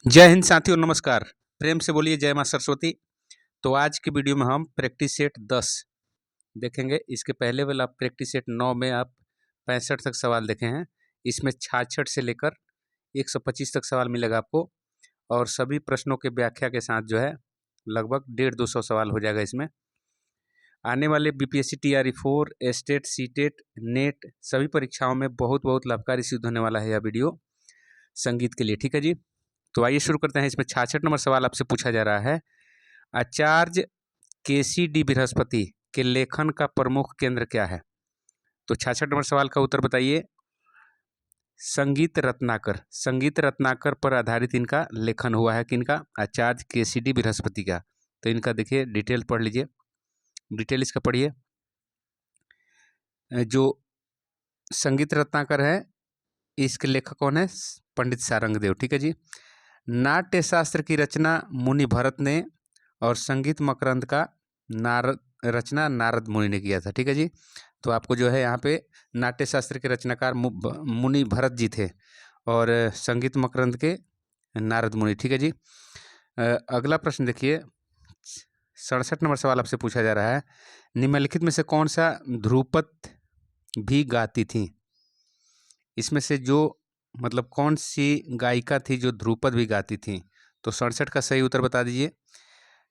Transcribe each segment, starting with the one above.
जय हिंद साथियों, नमस्कार। प्रेम से बोलिए जय माँ सरस्वती। तो आज की वीडियो में हम प्रैक्टिस सेट 10 देखेंगे। इसके पहले वाला प्रैक्टिस सेट 9 में आप 65 तक सवाल देखे हैं। इसमें 66 से लेकर 125 तक सवाल मिलेगा आपको, और सभी प्रश्नों के व्याख्या के साथ जो है लगभग 150-200 सवाल हो जाएगा इसमें। आने वाले BPSC TRE 4, estate, CTET, net सभी परीक्षाओं में बहुत बहुत लाभकारी सिद्ध होने वाला है यह वीडियो संगीत के लिए। ठीक है जी, तो आइए शुरू करते हैं। इसमें 66 नंबर सवाल आपसे पूछा जा रहा है, आचार्य केसी डी बृहस्पति के लेखन का प्रमुख केंद्र क्या है? तो 66 नंबर सवाल का उत्तर बताइए। संगीत रत्नाकर। संगीत रत्नाकर पर आधारित इनका लेखन हुआ है। किनका? आचार्य केसी डी बृहस्पति का। तो इनका देखिए डिटेल पढ़ लीजिए, डिटेल इसका पढ़िए। जो संगीत रत्नाकर है इसके लेखक कौन है? पंडित सारंगदेव। ठीक है जी। नाट्य शास्त्र की रचना मुनि भरत ने, और संगीत मकरंद का रचना नारद मुनि ने किया था। ठीक है जी। तो आपको जो है यहाँ पे नाट्य शास्त्र के रचनाकार मुनि भरत जी थे, और संगीत मकरंद के नारद मुनि। ठीक है जी। अगला प्रश्न देखिए, 67 नंबर सवाल आपसे पूछा जा रहा है, निम्नलिखित में से कौन सा ध्रुपद भी गाती थी? इसमें से जो मतलब कौन सी गायिका थी जो ध्रुपद भी गाती थी? तो 67 का सही उत्तर बता दीजिए।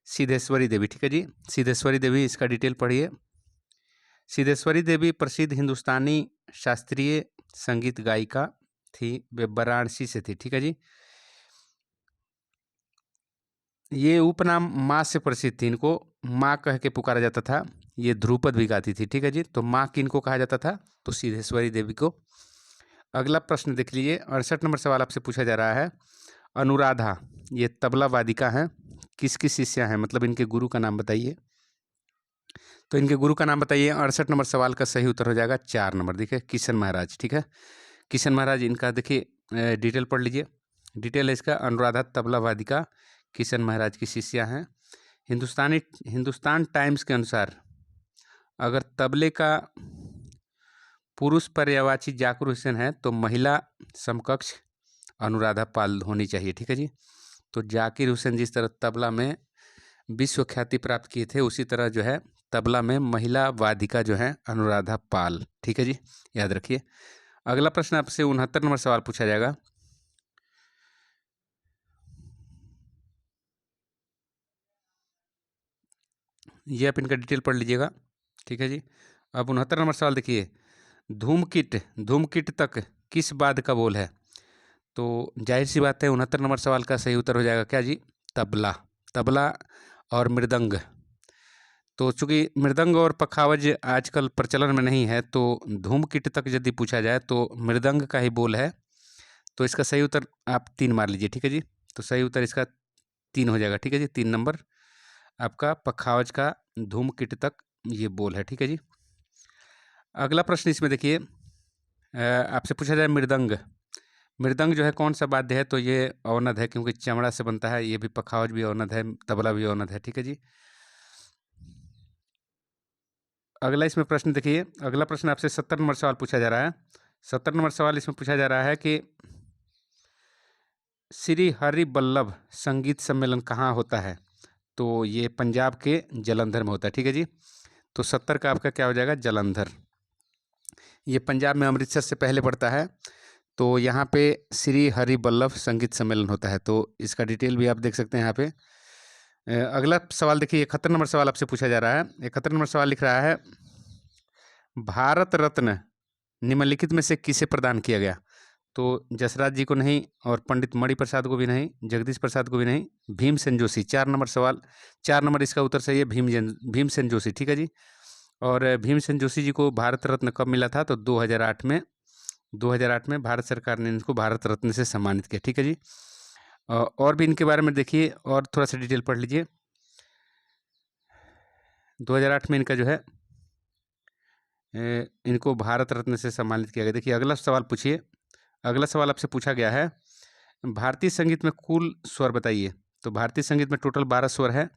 सिद्धेश्वरी देवी। ठीक है जी, सिद्धेश्वरी देवी। इसका डिटेल पढ़िए। सिद्धेश्वरी देवी प्रसिद्ध हिंदुस्तानी शास्त्रीय संगीत गायिका थी, वे वाराणसी से थी। ठीक है जी। ये उपनाम माँ से प्रसिद्ध थी, इनको माँ कह के पुकारा जाता था। ये ध्रुपद भी गाती थी। ठीक है जी। तो माँ किनको कहा जाता था? तो सिद्धेश्वरी देवी को। अगला प्रश्न देख लीजिए, 68 नंबर सवाल आपसे पूछा जा रहा है, अनुराधा ये तबला वादिका हैं, किसकी शिष्या हैं? मतलब इनके गुरु का नाम बताइए। तो इनके गुरु का नाम बताइए। 68 नंबर सवाल का सही उत्तर हो जाएगा 4 नंबर। देखिए किशन महाराज। ठीक है, किशन महाराज इनका देखिए डिटेल पढ़ लीजिए। डिटेल है इसका, अनुराधा तबला वादिका किशन महाराज की शिष्या हैं। हिंदुस्तान टाइम्स के अनुसार अगर तबले का पुरुष पर्यायवाची जाकिर हुसैन है तो महिला समकक्ष अनुराधा पाल होनी चाहिए। ठीक है जी। तो जाकिर हुसैन जिस तरह तबला में विश्व ख्याति प्राप्त किए थे, उसी तरह जो है तबला में महिला वादिका जो है अनुराधा पाल। ठीक है जी, याद रखिए। अगला प्रश्न आपसे 69 नंबर सवाल पूछा जाएगा, ये आप इनका डिटेल पढ़ लीजिएगा। ठीक है जी। अब 69 नंबर सवाल देखिए, धूमकिट धूमकिट तक किस वाद्य का बोल है? तो जाहिर सी बात है 69 नंबर सवाल का सही उत्तर हो जाएगा क्या जी? तबला। तबला और मृदंग। तो चूंकि मृदंग और पखावज आजकल प्रचलन में नहीं है, तो धूमकिट तक यदि पूछा जाए तो मृदंग का ही बोल है। तो इसका सही उत्तर आप 3 मार लीजिए। ठीक है जी। तो सही उत्तर इसका 3 हो जाएगा। ठीक है जी, 3 नंबर आपका पखावज का धूमकिट तक ये बोल है। ठीक है जी। अगला प्रश्न इसमें देखिए, आपसे पूछा जाए मृदंग। मृदंग जो है कौन सा वाद्य है? तो ये अवनद है, क्योंकि चमड़ा से बनता है। ये भी पखावज भी अवनद है, तबला भी अवनद है। ठीक है जी। अगला इसमें प्रश्न देखिए, अगला प्रश्न आपसे 70 नंबर सवाल पूछा जा रहा है। 70 नंबर सवाल इसमें पूछा जा रहा है कि श्री हरि वल्लभ संगीत सम्मेलन कहाँ होता है? तो ये पंजाब के जलंधर में होता है। ठीक है जी। तो 70 का आपका क्या हो जाएगा? जलंधर। ये पंजाब में अमृतसर से पहले पड़ता है। तो यहाँ पे श्री हरि वल्लभ संगीत सम्मेलन होता है। तो इसका डिटेल भी आप देख सकते हैं यहाँ पे। अगला सवाल देखिए, 71 नंबर सवाल आपसे पूछा जा रहा है। 71 नंबर सवाल लिख रहा है, भारत रत्न निम्नलिखित में से किसे प्रदान किया गया? तो जसराज जी को नहीं, और पंडित मणिप्रसाद को भी नहीं, जगदीश प्रसाद को भी नहीं, भीमसेन जोशी। 4 नंबर सवाल, 4 नंबर इसका उत्तर सही है, भीमसेन जोशी। ठीक है जी। और भीमसेन जोशी जी को भारत रत्न कब मिला था? तो 2008 में। 2008 में भारत सरकार ने इनको भारत रत्न से सम्मानित किया। ठीक है जी। और भी इनके बारे में देखिए, और थोड़ा सा डिटेल पढ़ लीजिए। 2008 में इनका जो है इनको भारत रत्न से सम्मानित किया गया। देखिए अगला सवाल पूछिए। अगला सवाल आपसे पूछा गया है, भारतीय संगीत में कुल स्वर बताइए। तो भारतीय संगीत में टोटल 12 स्वर है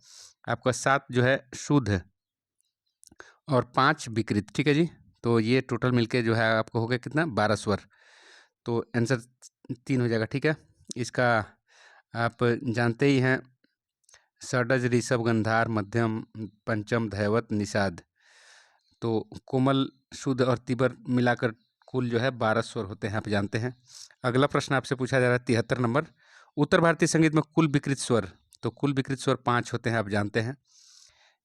आपका, 7 जो है शुद्ध और 5 विकृत। ठीक है जी। तो ये टोटल मिलके जो है आपको हो गया कितना? 12 स्वर। तो आंसर 3 हो जाएगा। ठीक है, इसका आप जानते ही हैं, षडज, ऋषभ, गंधार, मध्यम, पंचम, धैवत, निषाद। तो कोमल, शुद्ध और तीव्र मिलाकर कुल जो है 12 स्वर होते हैं, आप जानते हैं। अगला प्रश्न आपसे पूछा जा रहा है 73 नंबर। उत्तर भारतीय संगीत में कुल विकृत स्वर, तो कुल विकृत स्वर 5 होते हैं, आप जानते हैं।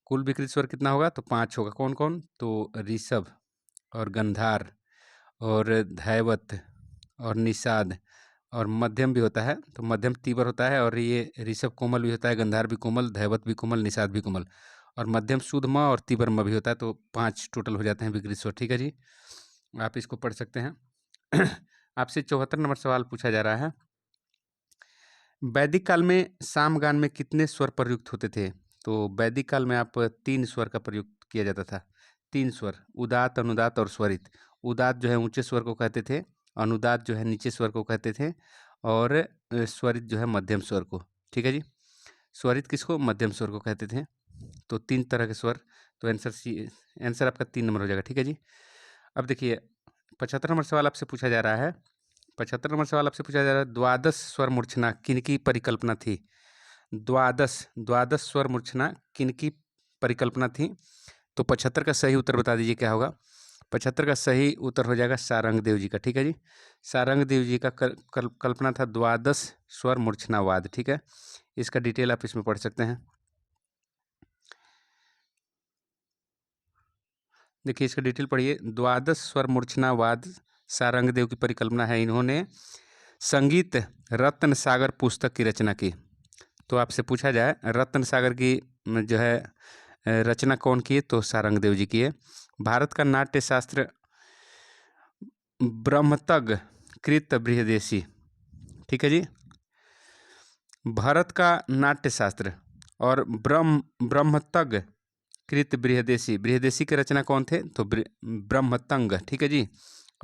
कुल विकृत स्वर कितना होगा? तो 5 होगा। कौन कौन? तो ऋषभ और गंधार और धैवत और निषाद, और मध्यम भी होता है, तो मध्यम तीव्र होता है, और ये ऋषभ कोमल भी होता है, गंधार भी कोमल, धैवत भी कोमल, निषाद भी कोमल, और मध्यम शुद्ध म और तीव्र म भी होता है। तो 5 टोटल हो जाते हैं विकृत स्वर। ठीक है जी, आप इसको पढ़ सकते हैं। आपसे 74 नंबर सवाल पूछा जा रहा है। वैदिक काल में सामगान में कितने स्वर प्रयुक्त होते थे? तो वैदिक काल में आप 3 स्वर का प्रयोग किया जाता था। 3 स्वर, उदात्त, अनुदात्त और स्वरित। उदात्त जो है ऊंचे स्वर को कहते थे, अनुदात्त जो है नीचे स्वर को कहते थे, और स्वरित जो है मध्यम स्वर को। ठीक है जी, स्वरित किसको? मध्यम स्वर को कहते थे। तो 3 तरह के स्वर। तो आंसर आपका 3 नंबर हो जाएगा। ठीक है जी, अब देखिए 75 नंबर सवाल आपसे पूछा जा रहा है। 75 नंबर सवाल आपसे पूछा जा रहा है, द्वादश स्वर मूर्छना किनकी परिकल्पना थी? द्वादश स्वर मूर्छना किनकी परिकल्पना थी? तो 75 का सही उत्तर बता दीजिए क्या होगा? 75 का सही उत्तर हो जाएगा सारंग देव जी का। ठीक है जी, सारंग देव जी का कल्पना था द्वादश स्वर मूर्छनावाद। ठीक है, इसका डिटेल आप इसमें पढ़ सकते हैं। देखिए इसका डिटेल पढ़िए। द्वादश स्वर मूर्छनावाद सारंग देव की परिकल्पना है। इन्होंने संगीत रत्न सागर पुस्तक की रचना की। तो आपसे पूछा जाए रत्न सागर की जो है रचना कौन की है? तो सारंग देव जी की है। भारत का नाट्य शास्त्र ब्रह्मतग कृत बृहदेशी। ठीक है जी, भारत का नाट्य शास्त्र और ब्रह्मतग कृत बृहदेशी। बृहदेशी के रचना कौन थे? तो ब्रह्मतंग। ठीक है जी,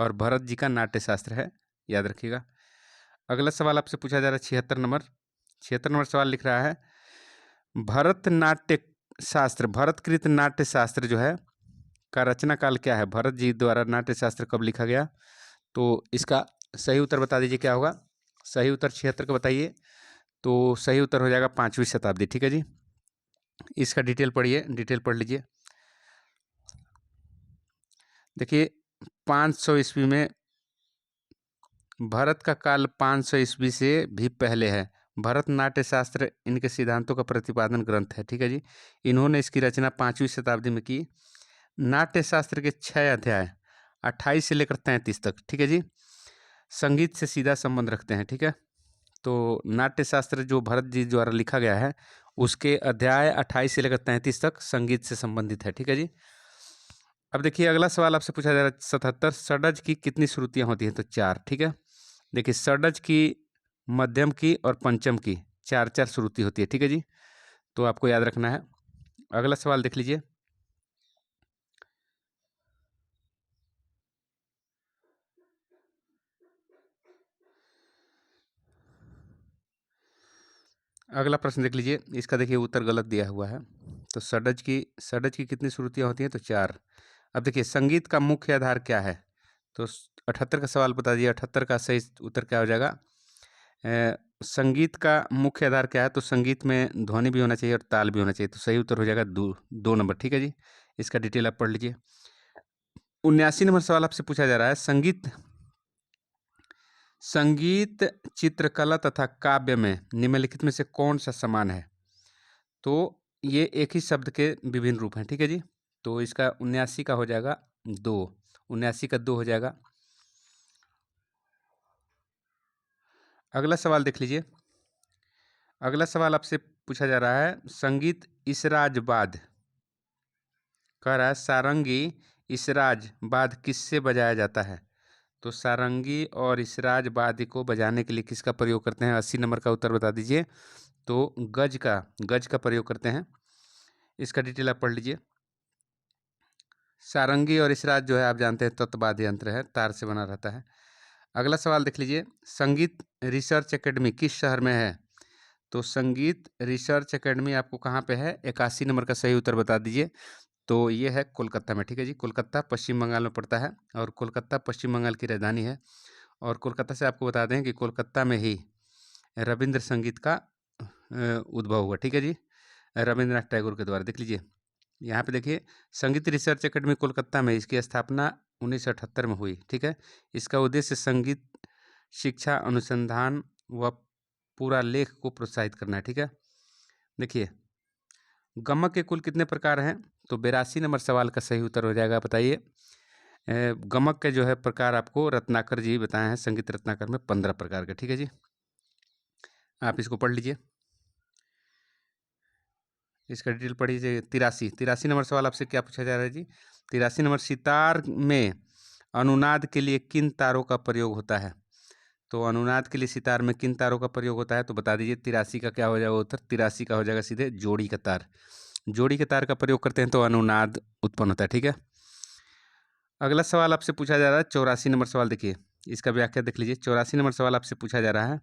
और भरत जी का नाट्य शास्त्र है, याद रखिएगा। अगला सवाल आपसे पूछा जा रहा है 76 नंबर। 76 नंबर सवाल लिख रहा है, भरत नाट्य शास्त्र, भरतकृत नाट्य शास्त्र जो है का रचना काल क्या है? भरत जी द्वारा नाट्य शास्त्र कब लिखा गया? तो इसका सही उत्तर बता दीजिए क्या होगा? सही उत्तर 76 का बताइए। तो सही उत्तर हो जाएगा 5वीं शताब्दी। ठीक है जी, इसका डिटेल पढ़िए, डिटेल पढ़ लीजिए। देखिए 500 ईस्वी में, भरत का काल 500 ईस्वी से भी पहले है। भरत नाट्य शास्त्र इनके सिद्धांतों का प्रतिपादन ग्रंथ है। ठीक है जी, इन्होंने इसकी रचना 5वीं शताब्दी में की। नाट्य शास्त्र के 6 अध्याय 28 से लेकर 33 तक, ठीक है जी, संगीत से सीधा संबंध रखते हैं। ठीक है, तो नाट्य शास्त्र जो भरत जी द्वारा लिखा गया है उसके अध्याय 28 से लेकर 33 तक संगीत से संबंधित है। ठीक है जी, अब देखिए अगला सवाल आपसे पूछा जा रहा है 77, षडज की कितनी श्रुतियां होती हैं? तो 4। ठीक है, देखिए षडज की, मध्यम की और पंचम की 4-4 श्रुति होती है। ठीक है जी, तो आपको याद रखना है। अगला सवाल देख लीजिए। अगला प्रश्न देख लीजिए, इसका देखिए उत्तर गलत दिया हुआ है। तो षडज की कितनी श्रुतियां होती हैं? तो 4। अब देखिए संगीत का मुख्य आधार क्या है? तो 78 का सवाल बता दिए। 78 का सही उत्तर क्या हो जाएगा? संगीत का मुख्य आधार क्या है? तो संगीत में ध्वनि भी होना चाहिए और ताल भी होना चाहिए। तो सही उत्तर हो जाएगा 2 नंबर। ठीक है जी, इसका डिटेल आप पढ़ लीजिए। 79 नंबर सवाल आपसे पूछा जा रहा है, संगीत चित्रकला तथा काव्य में निम्नलिखित में से कौन सा समान है? तो ये एक ही शब्द के विभिन्न रूप हैं। ठीक है जी, तो इसका 79 का हो जाएगा 2। 79 का 2 हो जाएगा। अगला सवाल देख लीजिए। अगला सवाल आपसे पूछा जा रहा है, संगीत इसराज बाद, कह रहा है सारंगी इसराज बाद किससे बजाया जाता है? तो सारंगी और इसराज बाद को बजाने के लिए किसका प्रयोग करते हैं? 80 नंबर का उत्तर बता दीजिए। तो गज का प्रयोग करते हैं। इसका डिटेल आप पढ़ लीजिए। सारंगी और इसराज जो है आप जानते हैं तत्वाद्य यंत्र है, तार से बना रहता है। अगला सवाल देख लीजिए, संगीत रिसर्च एकेडमी किस शहर में है? तो संगीत रिसर्च एकेडमी आपको कहाँ पे है? 81 नंबर का सही उत्तर बता दीजिए। तो ये है कोलकाता में। ठीक है जी, कोलकाता पश्चिम बंगाल में पड़ता है, और कोलकाता पश्चिम बंगाल की राजधानी है। और कोलकाता से आपको बता दें कि कोलकाता में ही रविंद्र संगीत का उद्भव हुआ, ठीक है जी, रविंद्रनाथ टैगोर के द्वारा। देख लीजिए यहाँ पे देखिए, संगीत रिसर्च एकेडमी कोलकाता में इसकी स्थापना 1978 में हुई, ठीक है। इसका उद्देश्य संगीत शिक्षा, अनुसंधान व पूरा लेख को प्रोत्साहित करना है, ठीक है। देखिए गमक के कुल कितने प्रकार हैं, तो 82 नंबर सवाल का सही उत्तर हो जाएगा, बताइए। गमक के जो है प्रकार आपको रत्नाकर जी बताए हैं, संगीत रत्नाकर में 15 प्रकार के, ठीक है जी, आप इसको पढ़ लीजिए, इसका डिटेल पढ़ लीजिए। 83 नंबर सवाल आपसे क्या पूछा जा रहा है जी, 83 नंबर, सितार में अनुनाद के लिए किन तारों का प्रयोग होता है, तो अनुनाद के लिए सितार में किन तारों का प्रयोग होता है, तो बता दीजिए। 83 का क्या हो जाएगा उत्तर, 83 का हो जाएगा सीधे जोड़ी का तार, जोड़ी के तार का प्रयोग करते हैं तो अनुनाद उत्पन्न होता है, ठीक है। अगला सवाल आपसे पूछा जा रहा है 84 नंबर सवाल, देखिए इसका व्याख्या देख लीजिए। 84 नंबर सवाल आपसे पूछा जा रहा है,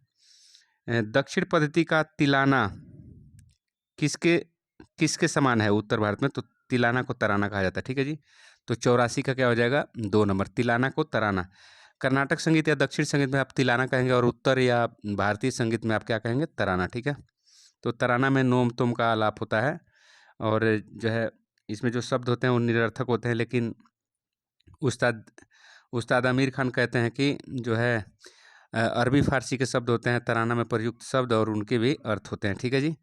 दक्षिण पद्धति का तिलाना किसके किसके समान है उत्तर भारत में, तो तिलाना को तराना कहा जाता है, ठीक है जी। तो 84 का क्या हो जाएगा 2 नंबर, तिलाना को तराना। कर्नाटक संगीत या दक्षिण संगीत में आप तिलाना कहेंगे और उत्तर या भारतीय संगीत में आप क्या कहेंगे, तराना, ठीक है। तो तराना में नोम तोम का आलाप होता है और जो है इसमें जो शब्द होते हैं वो निरर्थक होते हैं, लेकिन उस्ताद आमिर खान कहते हैं कि जो है अरबी फारसी के शब्द होते हैं तराना में प्रयुक्त शब्द और उनके भी अर्थ होते हैं, ठीक है जी।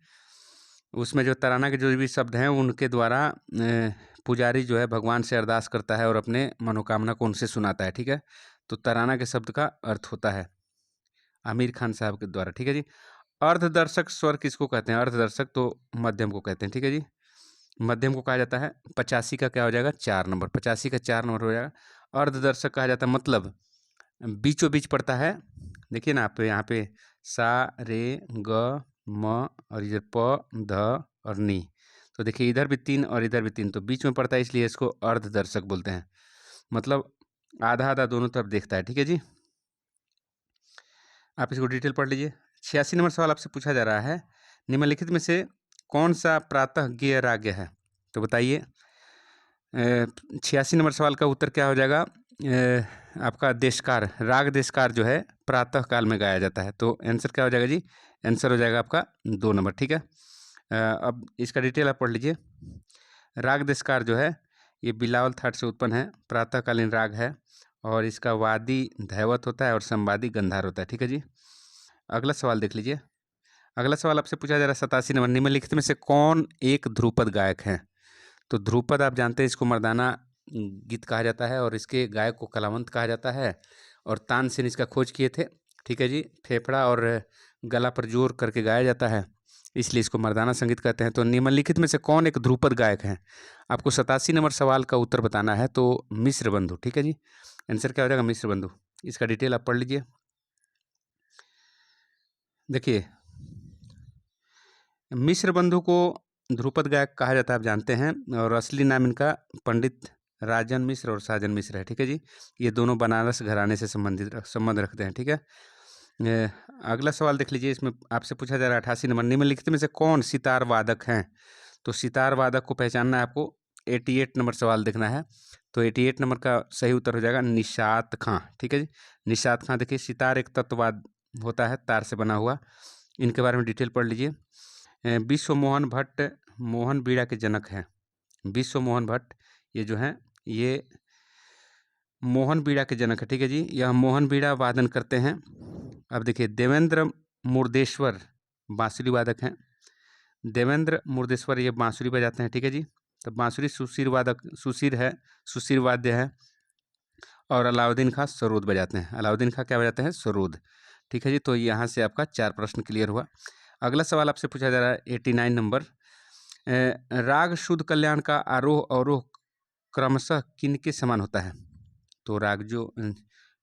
उसमें जो तराना के जो भी शब्द हैं उनके द्वारा पुजारी जो है भगवान से अरदास करता है और अपने मनोकामना को उनसे सुनाता है, ठीक है। तो तराना के शब्द का अर्थ होता है आमिर खान साहब के द्वारा, ठीक है जी। अर्धदर्शक स्वर किसको कहते हैं, अर्धदर्शक तो मध्यम को कहते हैं, ठीक है जी, मध्यम को कहा जाता है। 85 का क्या हो जाएगा 4 नंबर, 85 का 4 नंबर हो जाएगा। अर्धदर्शक कहा जाता है मतलब बीचों बीच पड़ता है, देखिए ना आप यहाँ पे सा रे ग म और इधर प ध और नी, तो देखिए इधर भी 3 और इधर भी 3, तो बीच में पड़ता है इसलिए इसको अर्धदर्शक बोलते हैं, मतलब आधा आधा दोनों तरफ देखता है, ठीक है जी। आप इसको डिटेल पढ़ लीजिए। 86 नंबर सवाल आपसे पूछा जा रहा है, निम्नलिखित में से कौन सा प्रातः गेय राग है, तो बताइए। 86 नंबर सवाल का उत्तर क्या हो जाएगा, आपका देशकार, राग देशकार जो है प्रातः काल में गाया जाता है, तो आंसर क्या हो जाएगा जी, आंसर हो जाएगा आपका 2 नंबर, ठीक है। अब इसका डिटेल आप पढ़ लीजिए। राग देशकार जो है ये बिलावल थाट से उत्पन्न है, प्रातःकालीन राग है और इसका वादी धैवत होता है और संवादी गंधार होता है, ठीक है जी। अगला सवाल देख लीजिए। अगला सवाल आपसे पूछा जा रहा है 87 नंबर, निम्नलिखित में से कौन एक ध्रुपद गायक है, तो ध्रुपद आप जानते हैं इसको मर्दाना गीत कहा जाता है और इसके गायक को कलावंत कहा जाता है और तानसेन इसका खोज किए थे, ठीक है जी। फेफड़ा और गला पर जोर करके गाया जाता है इसलिए इसको मर्दाना संगीत कहते हैं। तो निम्नलिखित में से कौन एक ध्रुपद गायक है, आपको 87 नंबर सवाल का उत्तर बताना है, तो मिश्र बंधु, ठीक है जी, आंसर क्या हो जाएगा मिश्र बंधु। इसका डिटेल आप पढ़ लीजिए। देखिए मिश्र बंधु को ध्रुपद गायक कहा जाता है आप जानते हैं और असली नाम इनका पंडित राजन मिश्र और साजन मिश्र है, ठीक है जी। ये दोनों बनारस घराने से संबंध रखते हैं, ठीक है। अगला सवाल देख लीजिए, इसमें आपसे पूछा जा रहा है 88 नंबर, निम्नलिखित में से कौन सितार वादक हैं, तो सितार वादक को पहचानना है आपको। 88 नंबर सवाल देखना है, तो 88 नंबर का सही उत्तर हो जाएगा निशात खां, ठीक है जी। निशात खां, देखिए सितार एक तत्ववाद होता है तार से बना हुआ, इनके बारे में डिटेल पढ़ लीजिए। विश्व मोहन भट्ट मोहन बीड़ा के जनक हैं, विश्व मोहन भट्ट ये जो हैं ये मोहन बीड़ा के जनक है, ठीक है जी। यह मोहन बीड़ा वादन करते हैं। अब देखिए देवेंद्र मुर्देश्वर बांसुरी वादक हैं, देवेंद्र मुर्देश्वर ये बांसुरी बजाते हैं, ठीक है जी। तो बांसुरी सुशीर वादक, सुशीर है, सुशीर वाद्य है। और अलाउद्दीन खां सरोद बजाते हैं, अलाउद्दीन खां क्या बजाते हैं, सरोद, ठीक है जी। तो यहाँ से आपका 4 प्रश्न क्लियर हुआ। अगला सवाल आपसे पूछा जा रहा है 89 नंबर, राग शुद्ध कल्याण का आरोह अवरोह क्रमशः किनके समान होता है, तो राग जो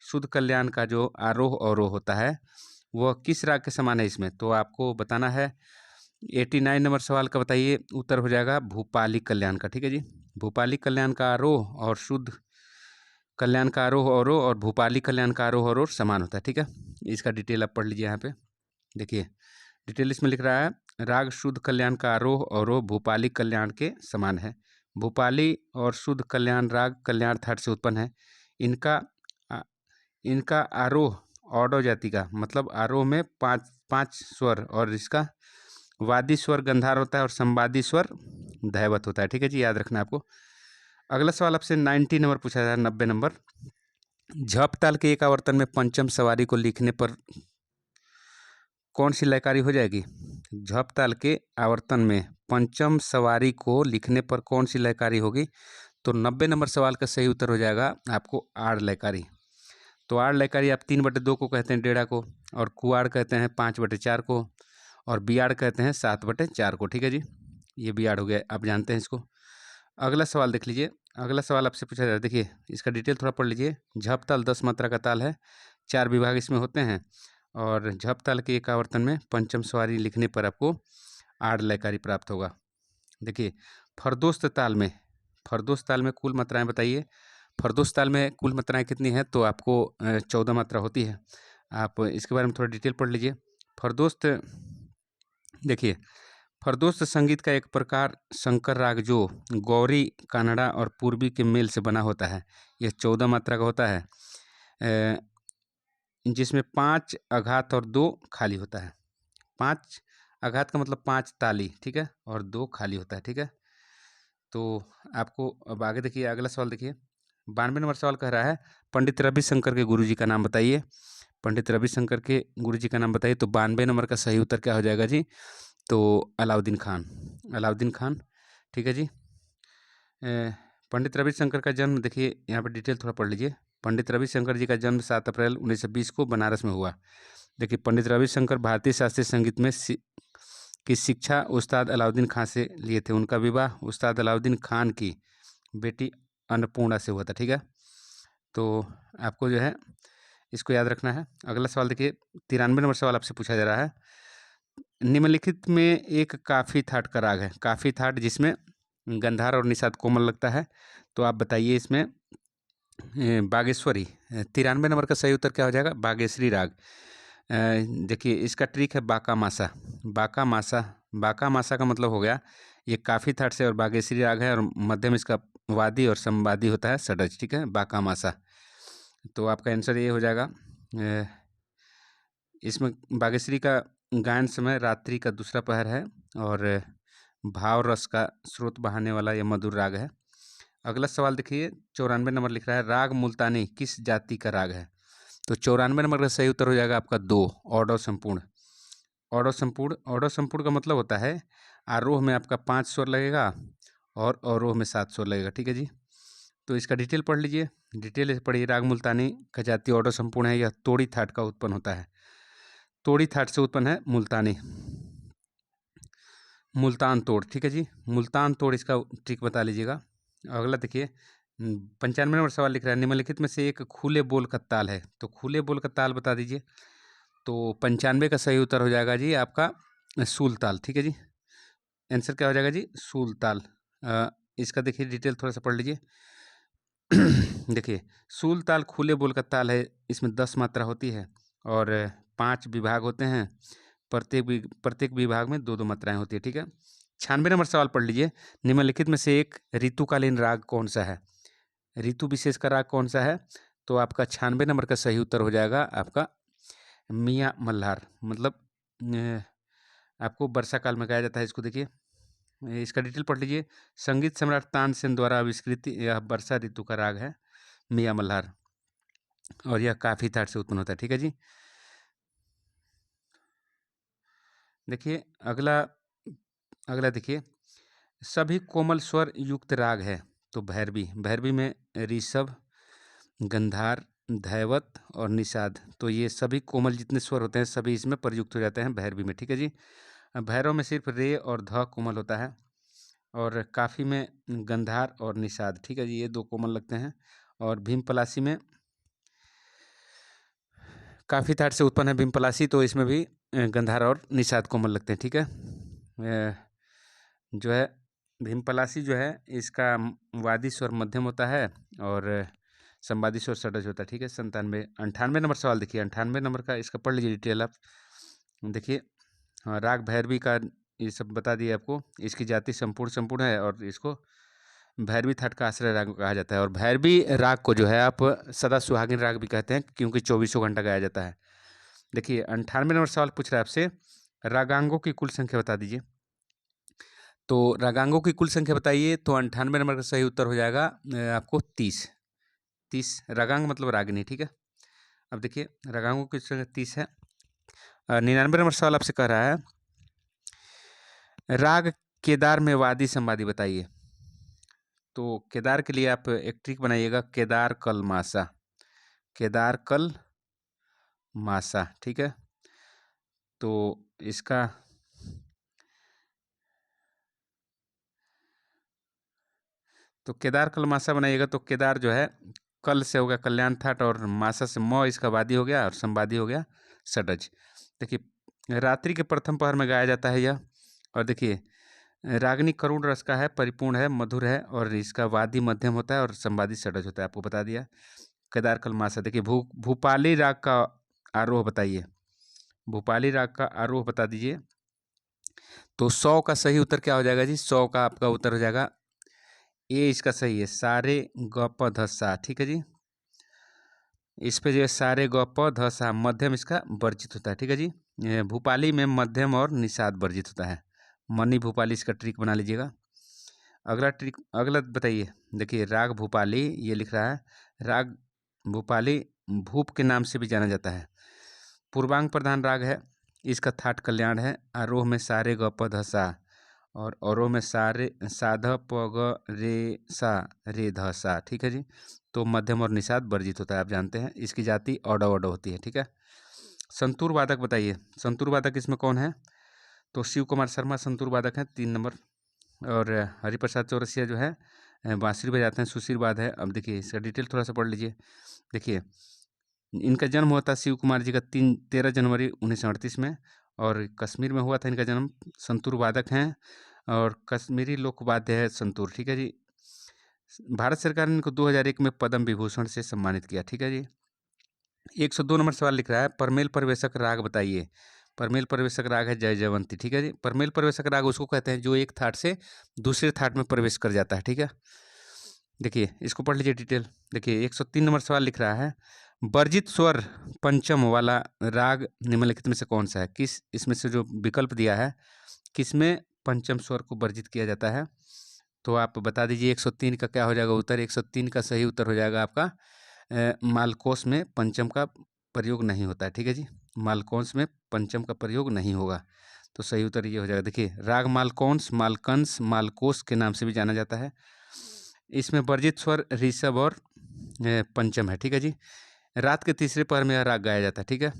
शुद्ध कल्याण का जो आरोह अवरोह होता है वह किस राग के समान है इसमें, तो आपको बताना है। 89 नंबर सवाल का बताइए, उत्तर हो जाएगा भूपाली कल्याण का, ठीक है जी। भूपाली कल्याण का आरोह और शुद्ध कल्याण का आरोह अवरोह और भूपाली कल्याण का आरोह अवरोह समान होता है, ठीक है। इसका डिटेल आप पढ़ लीजिए। यहाँ पे देखिए डिटेल इसमें लिख रहा है, राग शुद्ध कल्याण का आरोह अवरोह भूपाली कल्याण के समान है। भूपाली और शुद्ध कल्याण राग कल्याण थाट से उत्पन्न है। इनका आरोह ऑडो जाति का, मतलब आरोह में 5 स्वर, और इसका वादी स्वर गंधार होता है और संवादी स्वर धैवत होता है। ठीक है जी, याद रखना आपको। अगला सवाल आपसे 90 नंबर पूछा जा रहा है, 90 नंबर। झप ताल के एक आवर्तन में पंचम सवारी को लिखने पर कौन सी लयकारी हो जाएगी? झप ताल के आवर्तन में पंचम सवारी को लिखने पर कौन सी लयकारी होगी? तो 90 नंबर सवाल का सही उत्तर हो जाएगा आपको आड़ लयकारी। तो आड़ लयकारी आप 3/2 को कहते हैं डेढ़ा को, और कुआड़ कहते हैं 5/4 को, और बियाड़ कहते हैं 7/4 को। ठीक है जी, ये बियाड़ हो गया, आप जानते हैं इसको। अगला सवाल देख लीजिए। अगला सवाल आपसे पूछा जा रहा है, देखिए इसका डिटेल थोड़ा पढ़ लीजिए। झप ताल 10 मात्रा का ताल है, 4 विभाग इसमें होते हैं, और झप ताल के एक आवर्तन में पंचम सवारी लिखने पर आपको आड़ लयकारी प्राप्त होगा। देखिए फरदोस्त ताल में कुल मात्राएं बताइए। फरदोस्त ताल में कुल मात्राएं कितनी हैं? तो आपको 14 मात्रा होती है। आप इसके बारे में थोड़ा डिटेल पढ़ लीजिए। फरदोस्त, देखिए फरदोस्त संगीत का एक प्रकार शंकर राग जो गौरी, कानड़ा और पूर्वी के मेल से बना होता है। यह 14 मात्रा का होता है, जिसमें 5 आघात और 2 खाली होता है। 5 आघात का मतलब 5 ताली, ठीक है, और 2 खाली होता है। ठीक है, तो आपको अब आगे देखिए, अगला सवाल देखिए। 92 नंबर सवाल कह रहा है, पंडित रविशंकर के गुरुजी का नाम बताइए। पंडित रविशंकर के गुरुजी का नाम बताइए। तो 92 नंबर का सही उत्तर क्या हो जाएगा जी? तो अलाउद्दीन खान, अलाउद्दीन खान। ठीक है जी। पंडित रविशंकर का जन्म, देखिए यहाँ पर डिटेल थोड़ा पढ़ लीजिए। पंडित रविशंकर जी का जन्म 7 अप्रैल 1920 को बनारस में हुआ। देखिए पंडित रविशंकर भारतीय शास्त्रीय संगीत में की शिक्षा उस्ताद अलाउद्दीन खान से लिए थे। उनका विवाह उस्ताद अलाउद्दीन खान की बेटी अन्नपूर्णा से हुआ था। ठीक है, तो आपको जो है इसको याद रखना है। अगला सवाल देखिए, 93 नंबर सवाल आपसे पूछा जा रहा है। निम्नलिखित में एक काफी थाट का राग है। काफी थाट जिसमें गंधार और निषाद कोमल लगता है। तो आप बताइए इसमें बागेश्वरी। 93 नंबर का सही उत्तर क्या हो जाएगा? बागेश्वरी राग। देखिए इसका ट्रिक है बाका मासा। बाका मासा, बाका मासा का मतलब हो गया ये काफ़ी थाट से और बागेश्वरी राग है, और मध्यम इसका वादी और संवादी होता है षडज। ठीक है, बाका मासा। तो आपका आंसर ये हो जाएगा। इसमें बागेश्वरी का गायन समय रात्रि का दूसरा पहर है, और भाव रस का स्रोत बहाने वाला यह मधुर राग है। अगला सवाल देखिए, 94 नंबर लिख रहा है, राग मुल्तानी किस जाति का राग है? तो 94 नंबर का सही उत्तर हो जाएगा आपका 2, ऑडो संपूर्ण। ऑडो संपूर्ण, ऑडो संपूर्ण का मतलब होता है आरोह में आपका 5 स्वर लगेगा और अवरोह में 7 स्वर लगेगा। ठीक है जी, तो इसका डिटेल पढ़ लीजिए। डिटेल पढ़िए। राग मुल्तानी का जाति ऑडो संपूर्ण है। यह तोड़ी थाट का उत्पन्न होता है। तोड़ी थाट से उत्पन्न है मुल्तानी, मुल्तान तोड़। ठीक है जी, मुल्तान तोड़ इसका ट्रिक बता लीजिएगा। अगला देखिए, 95 नंबर सवाल लिख रहा है, निम्नलिखित में से एक खुले बोल का ताल है। तो खुले बोल का ताल बता दीजिए। तो 95 का सही उत्तर हो जाएगा जी आपका सूल ताल। ठीक है जी, आंसर क्या हो जाएगा जी? सूल ताल। इसका देखिए डिटेल थोड़ा सा पढ़ लीजिए। देखिए सूल ताल खुले बोल का ताल है। इसमें 10 मात्रा होती है और 5 विभाग होते हैं। प्रत्येक विभाग में 2-2 मात्राएं होती है। ठीक है, 96 नंबर सवाल पढ़ लीजिए। निम्नलिखित में से एक ऋतुकालीन राग कौन सा है? ऋतु विशेष का राग कौन सा है? तो आपका 96 नंबर का सही उत्तर हो जाएगा आपका मियाँ मल्हार। मतलब आपको वर्षा काल में गाया जाता है इसको। देखिए इसका डिटेल पढ़ लीजिए। संगीत सम्राट तानसेन द्वारा आविष्कृत यह वर्षा ऋतु का राग है मियाँ मल्हार, और यह काफी थाट से उत्पन्न होता है। ठीक है जी, देखिए अगला अगला देखिए, सभी कोमल स्वर युक्त राग है। तो भैरवी, भैरवी में ऋषभ, गंधार, धैवत और निषाद, तो ये सभी कोमल जितने स्वर होते हैं सभी इसमें प्रयुक्त हो जाते हैं भैरवी में। ठीक है जी, भैरव में सिर्फ रे और ध कोमल होता है, और काफ़ी में गंधार और निषाद। ठीक है जी, ये 2 कोमल लगते हैं। और भीम पलासी में काफ़ी थाट से उत्पन्न है भीम पलासी, तो इसमें भी गंधार और निषाद कोमल लगते हैं। ठीक है, जो है भीम पलासी जो है इसका वादी स्वर मध्यम होता है और संवादी स्वर षडज होता है। ठीक है, 98 नंबर सवाल देखिए। 98 नंबर का इसका पढ़ लीजिए डिटेल आप। देखिए हाँ, राग भैरवी का ये सब बता दिए आपको। इसकी जाति संपूर्ण है, और इसको भैरवी थाट का आश्रय राग कहा जाता है। और भैरवी राग को जो है आप सदा सुहागिन राग भी कहते हैं, क्योंकि 24 घंटा गाया जाता है। देखिए 98 नंबर सवाल पूछ रहा है आपसे, रागांगों की कुल संख्या बता दीजिए। तो रागांगों की कुल संख्या बताइए, तो 98 नंबर का सही उत्तर हो जाएगा आपको 30 रागांग मतलब रागिनी, ठीक है। अब देखिए रागांगों की संख्या 30 है। 99 नंबर सवाल आपसे कह रहा है, राग केदार में वादी संवादी बताइए। तो केदार के लिए आप एक ट्रिक बनाइएगा, केदार कल मासा, केदार कल मासा, ठीक है। तो इसका तो केदार कल मासा बनाइएगा, तो केदार जो है कल से हो गया कल्याण थाट, और मासा से म इसका वादी हो गया, और संवादी हो गया षडज। देखिए रात्रि के प्रथम पहर में गाया जाता है यह। और देखिए रागनी करुण रस का है, परिपूर्ण है, मधुर है, और इसका वादी मध्यम होता है और संवादी षडज होता है, आपको बता दिया। केदार कल मासा। देखिए भूपाली राग का आरोह बताइए, भूपाली राग का आरोह बता दीजिए। तो 100 का सही उत्तर क्या हो जाएगा जी? 100 का आपका उत्तर हो जाएगा ये, इसका सही है, सारे ग प ध सा, ठीक है जी। इस पे जो है सारे ग प ध सा, मध्यम इसका वर्जित होता है, ठीक है जी। भूपाली में मध्यम और निषाद वर्जित होता है। मनी भूपाली इसका ट्रिक बना लीजिएगा। अगला ट्रिक, अगला बताइए। देखिए राग भूपाली ये लिख रहा है, राग भूपाली भूप के नाम से भी जाना जाता है। पूर्वांग प्रधान राग है, इसका थाट कल्याण है। आरोह में सारे ग प ध सा, और औरों में सारे साध प ग रे सा रे ध सा, ठीक है जी। तो मध्यम और निषाद वर्जित होता है, आप जानते हैं। इसकी जाति ऑडो ऑडो होती है, ठीक है। संतूर वादक बताइए, संतूर वादक इसमें कौन है? तो शिव कुमार शर्मा संतूर वादक हैं, 3 नंबर। और हरिप्रसाद चौरसिया जो है बांसुरी बजाते हैं, सुशीलवाद है। अब देखिए इसका डिटेल थोड़ा सा पढ़ लीजिए। देखिए इनका जन्म हुआ था शिव कुमार जी का 13 जनवरी 1938 में, और कश्मीर में हुआ था इनका जन्म। संतूर वादक हैं, और कश्मीरी लोकवाद्य है संतूर, ठीक है जी। भारत सरकार ने इनको 2001 में पद्म विभूषण से सम्मानित किया, ठीक है जी। 102 नंबर सवाल लिख रहा है, परमेल परिवेशक राग बताइए। परमेल परिवेशक राग है जय जयवंती, ठीक है जी। परमेल परिवेशक राग उसको कहते हैं जो एक थाट से दूसरे थाट में प्रवेश कर जाता है, ठीक है। देखिए इसको पढ़ लीजिए डिटेल। देखिए 103 नंबर सवाल लिख रहा है, वर्जित स्वर पंचम वाला राग निम्नलिखित में से कौन सा है? किस इसमें से जो विकल्प दिया है, किसमें पंचम स्वर को वर्जित किया जाता है? तो आप बता दीजिए 103 का क्या हो जाएगा उत्तर? 103 का सही उत्तर हो जाएगा आपका मालकोस में पंचम का प्रयोग नहीं होता है, ठीक है जी। मालकोंस में पंचम का प्रयोग नहीं होगा, तो सही उत्तर ये हो जाएगा। देखिए राग मालकोंस, मालकंस, मालकोस के नाम से भी जाना जाता है। इसमें वर्जित स्वर ऋषभ और पंचम है, ठीक है जी। रात के तीसरे पहर में यह राग गाया जाता है, ठीक है।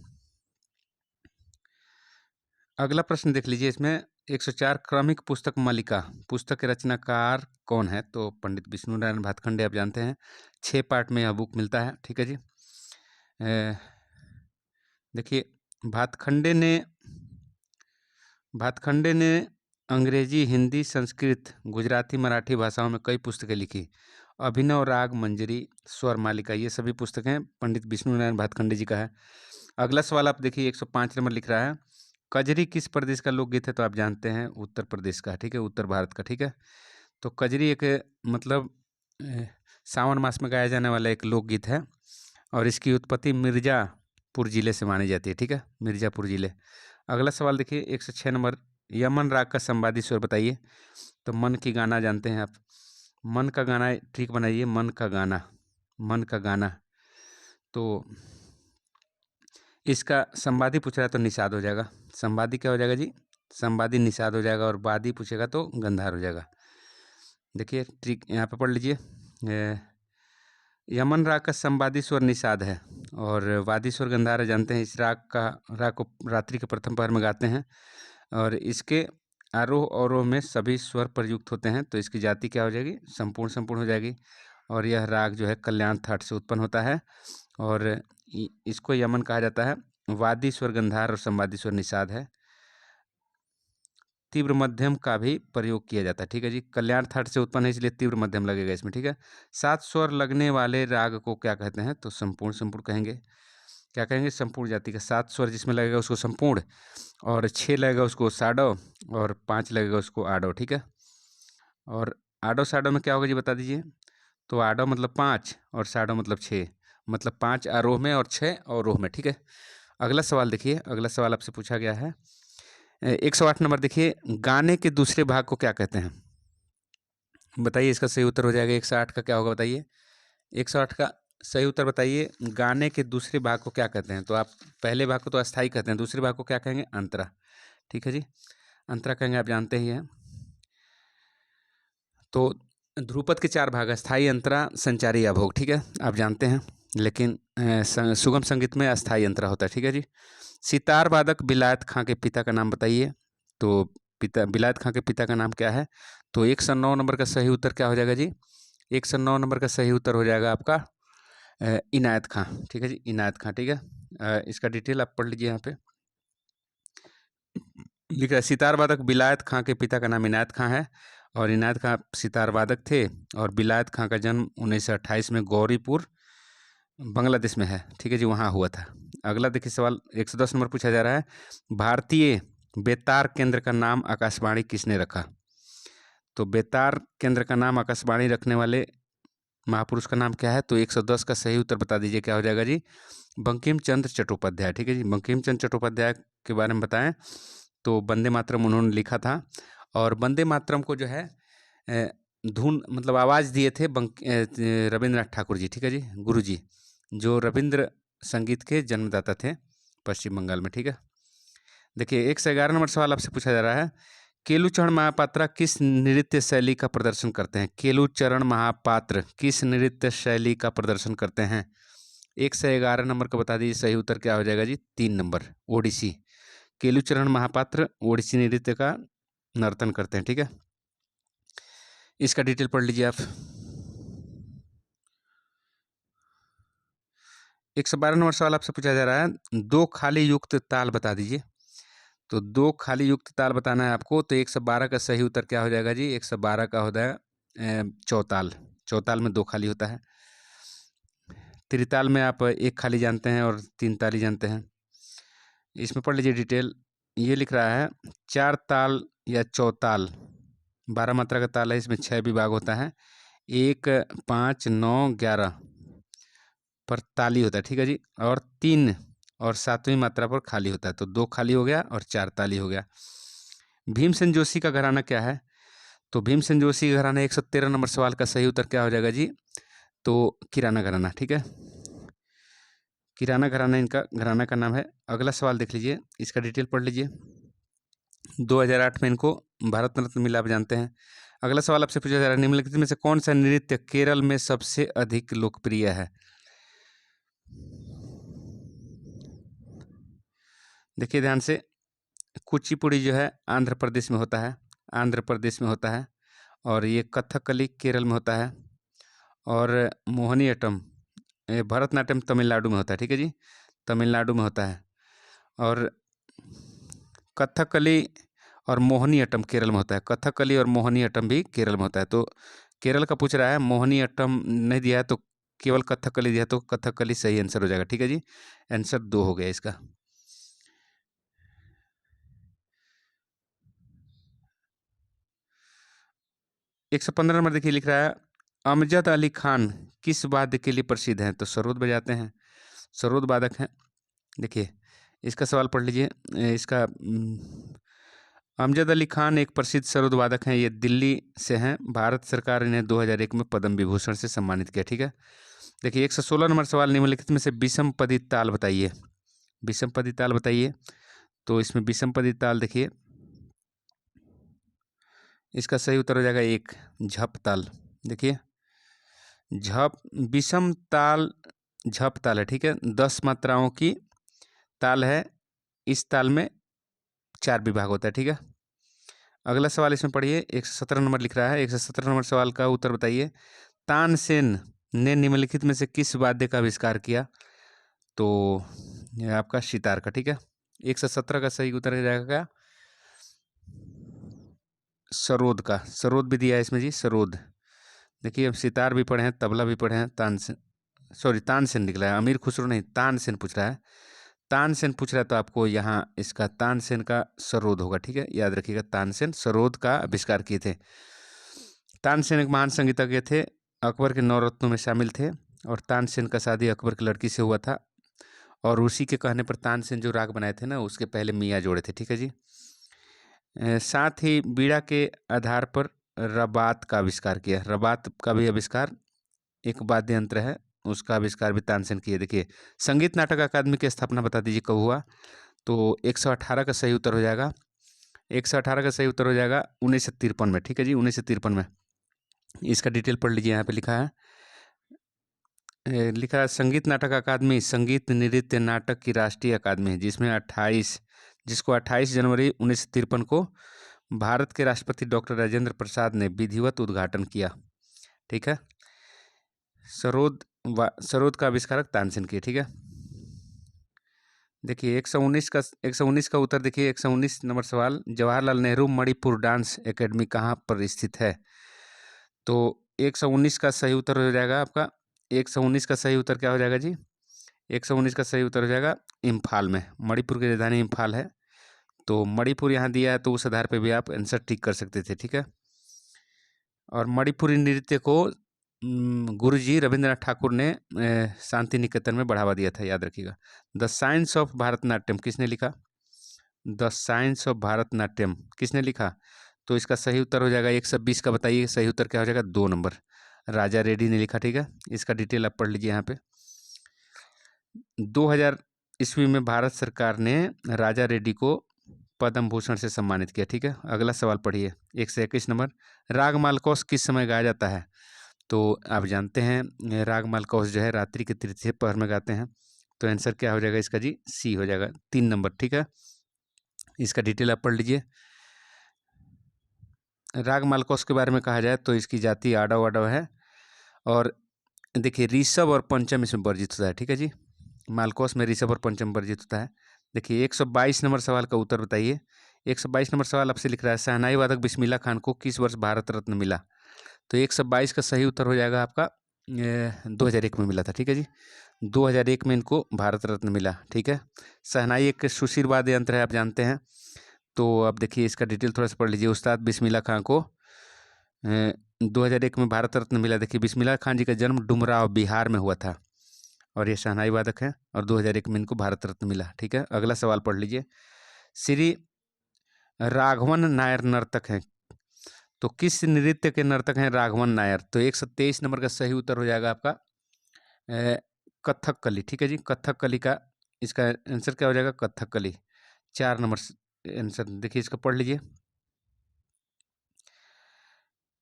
अगला प्रश्न देख लीजिए। इसमें 104 क्रमिक पुस्तक मालिका, पुस्तक के रचनाकार कौन है? तो पंडित विष्णु नारायण भातखंडे, आप जानते हैं। 6 पार्ट में यह बुक मिलता है, ठीक है जी। देखिए भातखंडे ने अंग्रेजी, हिंदी, संस्कृत, गुजराती, मराठी भाषाओं में कई पुस्तकें लिखी। अभिनव राग मंजरी, स्वर मालिका, ये सभी पुस्तकें पंडित विष्णु नारायण भातखंडे जी का है। अगला सवाल आप देखिए 105 नंबर लिख रहा है, कजरी किस प्रदेश का लोकगीत है? तो आप जानते हैं उत्तर प्रदेश का, ठीक है, उत्तर भारत का, ठीक है। तो कजरी एक मतलब सावन मास में गाया जाने वाला एक लोकगीत है, और इसकी उत्पत्ति मिर्जापुर जिले से मानी जाती है, ठीक है, मिर्जापुर जिले। अगला सवाल देखिए 106 नंबर, यमन राग का संवादी स्वर बताइए। तो मन की गाना जानते हैं आप, मन का गाना ठीक बनाइए, मन का गाना, मन का गाना। तो इसका संवादी पूछ रहा है तो निषाद हो जाएगा। संवादी क्या हो जाएगा जी? संवादी निषाद हो जाएगा, और वादी पूछेगा तो गंधार हो जाएगा। देखिए ट्रिक यहाँ पे पढ़ लीजिए। यमन राग का संवादी स्वर निषाद है, और वादी स्वर गंधार है, जानते हैं। इस राग को रात्रि के प्रथम पहर में गाते हैं, और इसके आरोह अवरोह में सभी स्वर प्रयुक्त होते हैं। तो इसकी जाति क्या हो जाएगी? संपूर्ण, संपूर्ण हो जाएगी। और यह राग जो है कल्याण थाट से उत्पन्न होता है, और इसको यमन कहा जाता है। वादी स्वर गंधार और संवादी स्वर निषाद है। तीव्र मध्यम का भी प्रयोग किया जाता है, ठीक है जी। कल्याण थाट से उत्पन्न है, इसलिए तीव्र मध्यम लगेगा इसमें, ठीक है। 7 स्वर लगने वाले राग को क्या कहते हैं? तो संपूर्ण, संपूर्ण कहेंगे। क्या कहेंगे? संपूर्ण जाति का। 7 स्वर जिसमें लगेगा उसको संपूर्ण, और 6 लगेगा उसको साडव, और 5 लगेगा उसको आडव, ठीक है। और आडव साडव में क्या होगा जी, बता दीजिए। तो आडव मतलब 5, और साडव मतलब 6, मतलब 5 आरोह में और 6 अवरोह में, ठीक है। अगला सवाल देखिए, अगला सवाल आपसे पूछा गया है 108 नंबर देखिए, गाने के दूसरे भाग को क्या कहते हैं? बताइए, इसका सही उत्तर हो जाएगा 108 का क्या होगा बताइए? 108 का सही उत्तर बताइए, गाने के दूसरे भाग को क्या कहते हैं? तो आप पहले भाग को तो अस्थाई कहते हैं, दूसरे भाग को क्या कहेंगे? अंतरा। ठीक है जी, अंतरा कहेंगे, आप जानते ही हैं। तो ध्रुपद के 4 भाग, अस्थाई, अंतरा, संचारी, अभोग। ठीक है, आप जानते हैं, लेकिन सुगम संगीत में अस्थाई अंतरा होता है। ठीक है जी। सितार वादक बिलायत खां के पिता का नाम बताइए। तो पिता, बिलायत खां के पिता का नाम क्या है? तो 109 नंबर का सही उत्तर क्या हो जाएगा जी? 109 नंबर का सही उत्तर हो जाएगा आपका इनायत खां। ठीक है जी, इनायत खां। ठीक है, इसका डिटेल आप पढ़ लीजिए। यहाँ पे लिख रहा है, सितार वादक बिलायत खां के पिता का नाम इनायत खां है, और इनायत खां सितार वादक थे, और बिलायत खां का जन्म 1928 में गौरीपुर, बांग्लादेश में है। ठीक है जी, वहाँ हुआ था। अगला देखिए सवाल 110 नंबर पूछा जा रहा है, भारतीय बेतार केंद्र का नाम आकाशवाणी किसने रखा? तो बेतार केंद्र का नाम आकाशवाणी रखने वाले महापुरुष का नाम क्या है? तो 110 का सही उत्तर बता दीजिए, क्या हो जाएगा जी? बंकिम चंद्र चट्टोपाध्याय। ठीक है जी, बंकिम चंद्र चट्टोपाध्याय के बारे में बताएं तो वंदे मातरम उन्होंने लिखा था, और वंदे मातरम को जो है धुन मतलब आवाज़ दिए थे रविंद्रनाथ ठाकुर जी। ठीक है जी, गुरु जी, जो रविंद्र संगीत के जन्मदाता थे पश्चिम बंगाल में। ठीक है, देखिए 111 नंबर सवाल आपसे पूछा जा रहा है, केलुचरण महापात्रा किस नृत्य शैली का प्रदर्शन करते हैं? केलुचरण महापात्र किस नृत्य शैली का प्रदर्शन करते हैं? 111 नंबर का बता दीजिए, सही उत्तर क्या हो जाएगा जी? 3 नंबर, ओडिसी। केलुचरण महापात्र ओडिसी नृत्य का नर्तन करते हैं। ठीक है, इसका डिटेल पढ़ लीजिए आप। 112 नंबर सवाल आपसे पूछा जा रहा है, 2 खाली युक्त ताल बता दीजिए। तो 2 खाली युक्त ताल बताना है आपको। तो 112 का सही उत्तर क्या हो जाएगा जी? 112 का होता है चौताल। चौताल में 2 खाली होता है। त्रिताल में आप 1 खाली जानते हैं और 3 ताली जानते हैं। इसमें पढ़ लीजिए डिटेल। ये लिख रहा है, 4 ताल या चौताल 12 मात्रा का ताल है, इसमें 6 विभाग होता है, 1, 5, 9, 11 पर ताली होता है। ठीक है जी, और 3 और 7वीं मात्रा पर खाली होता है। तो 2 खाली हो गया और 4 ताली हो गया। भीमसेन जोशी का घराना क्या है? तो भीमसेन जोशी का घराना 113 नंबर सवाल का सही उत्तर क्या हो जाएगा जी? तो किराना घराना। ठीक है, किराना घराना इनका घराना का नाम है। अगला सवाल देख लीजिए, इसका डिटेल पढ़ लीजिए। 2008 में इनको भारत रत्न मिला, आप जानते हैं। अगला सवाल आपसे पूछा जा रहा है, निम्नलिखित में से कौन सा नृत्य केरल में सबसे अधिक लोकप्रिय है? देखिए ध्यान से, कुचिपुड़ी जो है आंध्र प्रदेश में होता है, आंध्र प्रदेश में होता है, और ये कथकली केरल में होता है, और मोहिनीअट्टम भरतनाट्यम तमिलनाडु में होता है। ठीक है जी, तमिलनाडु में होता है, और कथकली और मोहिनीअट्टम केरल में होता है। कथकली और मोहिनीअट्टम भी केरल में होता है। तो केरल का पूछ रहा है, मोहिनीअट्टम नहीं दिया है, तो केवल कथकली दिया, तो कथकली सही आंसर हो जाएगा। ठीक है जी, आंसर 2 हो गया इसका। 115 नंबर देखिए, लिख रहा है, अमजद अली खान किस वाद्य के लिए प्रसिद्ध हैं? तो सरोद बजाते हैं, सरोद वादक हैं। देखिए इसका सवाल पढ़ लीजिए। इसका अमजद अली खान एक प्रसिद्ध सरोद वादक हैं, ये दिल्ली से हैं। भारत सरकार इन्हें 2001 में पद्म विभूषण से सम्मानित किया। ठीक है, देखिए 116 नंबर सवाल, निम्नलिखित में से विषम पदी ताल बताइए। विषम पदी ताल बताइए। तो इसमें विषम पदी ताल देखिए, इसका सही उत्तर हो जाएगा 1, झप ताल। देखिए झप, विषम ताल झप ताल है। ठीक है, 10 मात्राओं की ताल है। इस ताल में 4 विभाग होता है। ठीक है, अगला सवाल इसमें पढ़िए, 117 नंबर लिख रहा है। 117 नंबर सवाल का उत्तर बताइए, तानसेन ने निम्नलिखित में से किस वाद्य का आविष्कार किया? तो ये आपका सितार का। ठीक है, 117 का सही उत्तर हो जाएगा सरोद का। सरोद भी दिया है इसमें जी, सरोद। देखिए अब सितार भी पढ़े हैं, तबला भी पढ़े हैं। तानसेन, सॉरी तानसेन निकला है, अमीर खुसरो नहीं, तानसेन पूछ रहा है। तानसेन पूछ रहा है, तो आपको यहाँ इसका तानसेन का सरोद होगा। ठीक है, याद रखिएगा, तानसेन सरोद का आविष्कार किए थे। तानसेन एक महान संगीतज्ञ थे, अकबर के 9 रत्नों में शामिल थे, और तानसेन का शादी अकबर की लड़की से हुआ था, और उसी के कहने पर तानसेन जो राग बनाए थे ना, उसके पहले मियाँ जोड़े थे। ठीक है जी। साथ ही बीड़ा के आधार पर रबात का आविष्कार किया। रबात का भी आविष्कार एक वाद्य यंत्र है, उसका आविष्कार भी तानसेन किए। देखिए, संगीत नाटक अकादमी की स्थापना बता दीजिए कब हुआ। तो 118 का सही उत्तर हो जाएगा। 118 का सही उत्तर हो जाएगा 1953 में। ठीक है जी, 1953 में। इसका डिटेल पढ़ लीजिए, यहाँ पे लिखा है। लिखा है संगीत नाटक अकादमी संगीत नृत्य नाटक की राष्ट्रीय अकादमी है, जिसको 28 जनवरी 1953 को भारत के राष्ट्रपति डॉक्टर राजेंद्र प्रसाद ने विधिवत उद्घाटन किया। ठीक है। सरोद का आविष्कारक तानसेन किए। ठीक है। देखिए 119 का उत्तर देखिए, 119 नंबर सवाल, जवाहरलाल नेहरू मणिपुर डांस एकेडमी कहाँ पर स्थित है? तो 119 का सही उत्तर हो जाएगा आपका। 119 का सही उत्तर क्या हो जाएगा जी? 119 का सही उत्तर हो जाएगा इम्फाल में। मणिपुर की राजधानी इम्फाल है, तो मणिपुर यहाँ दिया है, तो उस आधार पे भी आप आंसर टिक कर सकते थे। ठीक है। और मणिपुरी नृत्य को गुरुजी रविंद्रनाथ ठाकुर ने शांति निकेतन में बढ़ावा दिया था, याद रखिएगा। द साइंस ऑफ भारतनाट्यम किसने लिखा? द साइंस ऑफ भारतनाट्यम किसने लिखा? तो इसका सही उत्तर हो जाएगा 120 का। बताइए सही उत्तर क्या हो जाएगा? 2 नंबर, राजा रेड्डी ने लिखा। ठीक है। इसका डिटेल आप पढ़ लीजिए यहाँ पे। 2000 ईस्वी में भारत सरकार ने राजा रेड्डी को पद्म भूषण से सम्मानित किया। ठीक है। अगला सवाल पढ़िए, 121 नंबर, राग मालकोस किस समय गाया जाता है? तो आप जानते हैं राग मालकोस जो है रात्रि के तृतीय पहर में गाते हैं। तो आंसर क्या हो जाएगा इसका जी? सी हो जाएगा, 3 नंबर। ठीक है। इसका डिटेल आप पढ़ लीजिए। राग मालकोस के बारे में कहा जाए तो इसकी जाति आडव आडव है, और देखिए ऋषभ और पंचम इसमें वर्जित होता है। ठीक है जी, मालकोस में ऋषभ और पंचम वर्जित होता है। देखिए 122 नंबर सवाल का उत्तर बताइए। 122 नंबर सवाल आपसे लिख रहा है, शहनाई वादक बिस्मिल्लाह खान को किस वर्ष भारत रत्न मिला? तो 122 का सही उत्तर हो जाएगा आपका 2001 में मिला था। ठीक है जी, 2001 में इनको भारत रत्न मिला। ठीक है। शहनाई एक सुशील वाद्य यंत्र है, आप जानते हैं। तो अब देखिए इसका डिटेल थोड़ा सा पढ़ लीजिए। उस्ताद बिस्मिल्लाह खान को 2001 में भारत रत्न मिला। देखिए बिस्मिल्लाह खान जी का जन्म डुमराव बिहार में हुआ था, और ये शहनाई वादक है, और 2001 में इनको भारत रत्न मिला। ठीक है। अगला सवाल पढ़ लीजिए। श्री राघवन नायर नर्तक हैं, तो किस नृत्य के नर्तक हैं राघवन नायर? तो 123 नंबर का सही उत्तर हो जाएगा आपका कथकली। ठीक है जी, कथकली का इसका आंसर क्या हो जाएगा? कथकली। 4 नंबर आंसर देखिए, इसका पढ़ लीजिए।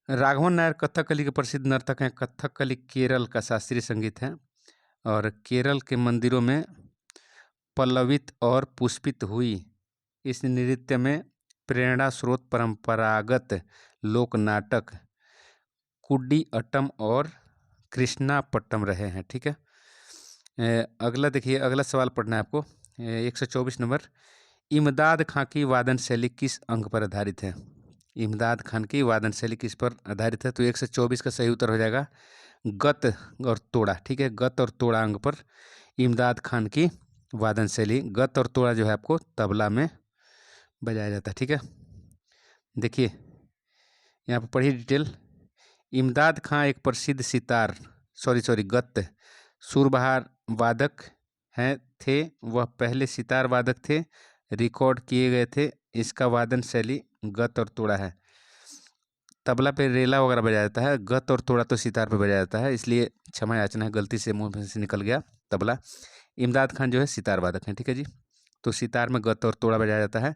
राघवन नायर कथकली के प्रसिद्ध नर्तक हैं। कथकली केरल का शास्त्रीय संगीत है, और केरल के मंदिरों में पल्लवित और पुष्पित हुई इस नृत्य में प्रेरणा स्रोत परंपरागत लोक नाटक कुड्डी अट्टम और कृष्णापट्टम रहे हैं। ठीक है। अगला देखिए, अगला सवाल पढ़ना है आपको। 124 नंबर, इमदाद खां की वादन शैली किस अंग पर आधारित है? इमदाद खान की वादन शैली किस पर आधारित है? तो 124 का सही उत्तर हो जाएगा गत और तोड़ा। ठीक है। गत और तोड़ा अंग पर इमदाद खान की वादन शैली। गत और तोड़ा जो है आपको तबला में बजाया जाता है। ठीक है। देखिए यहाँ पर पढ़िए डिटेल। इमदाद खां एक प्रसिद्ध गत सुरबहार वादक हैं थे। वह पहले सितार वादक थे, रिकॉर्ड किए गए थे। इसका वादन शैली गत और तोड़ा है। तबला पे रेला वगैरह बजाया जाता है, गत और तोड़ा तो सितार पे बजाया जाता है, इसलिए क्षमा याचना है, गलती से मुंह में से निकल गया तबला। इमदाद खान जो है सितार वादक हैं। ठीक है जी। तो सितार में गत और तोड़ा बजाया जाता है,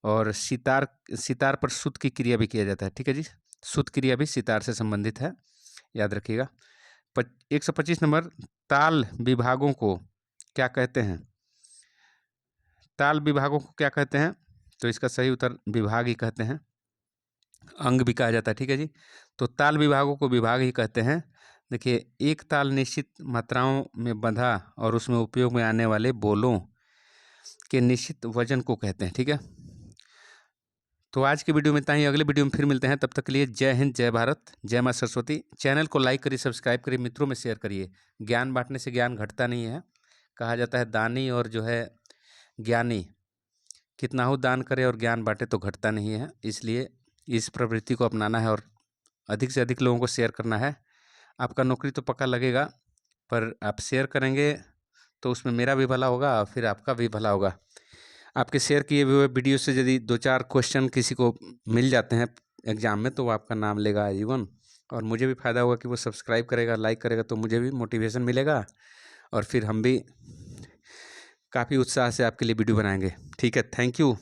और सितार पर सुत की क्रिया भी किया जाता है। ठीक है जी, सुत क्रिया भी सितार से संबंधित है, याद रखिएगा। 125 नंबर, ताल विभागों को क्या कहते हैं? ताल विभागों को क्या कहते हैं? तो इसका सही उत्तर विभाग ही कहते हैं, अंग भी कहा जाता है। ठीक है जी। तो ताल विभागों को विभाग ही कहते हैं। देखिए एक ताल निश्चित मात्राओं में बंधा और उसमें उपयोग में आने वाले बोलों के निश्चित वजन को कहते हैं। ठीक है। तो आज की वीडियो में इतना ही। अगले वीडियो में फिर मिलते हैं, तब तक के लिए जय हिंद, जय भारत, जय माँ सरस्वती। चैनल को लाइक करिए, सब्सक्राइब करिए, मित्रों में शेयर करिए। ज्ञान बांटने से ज्ञान घटता नहीं है। कहा जाता है दानी और जो है ज्ञानी कितना हो दान करे और ज्ञान बांटे तो घटता नहीं है। इसलिए इस प्रवृत्ति को अपनाना है और अधिक से अधिक लोगों को शेयर करना है। आपका नौकरी तो पक्का लगेगा, पर आप शेयर करेंगे तो उसमें मेरा भी भला होगा, फिर आपका भी भला होगा। आपके शेयर किए हुए वीडियो से यदि 2-4 क्वेश्चन किसी को मिल जाते हैं एग्ज़ाम में, तो वो आपका नाम लेगा आजीवन, और मुझे भी फ़ायदा होगा कि वो सब्सक्राइब करेगा, लाइक करेगा, तो मुझे भी मोटिवेशन मिलेगा, और फिर हम भी काफ़ी उत्साह से आपके लिए वीडियो बनाएंगे। ठीक है, थैंक यू।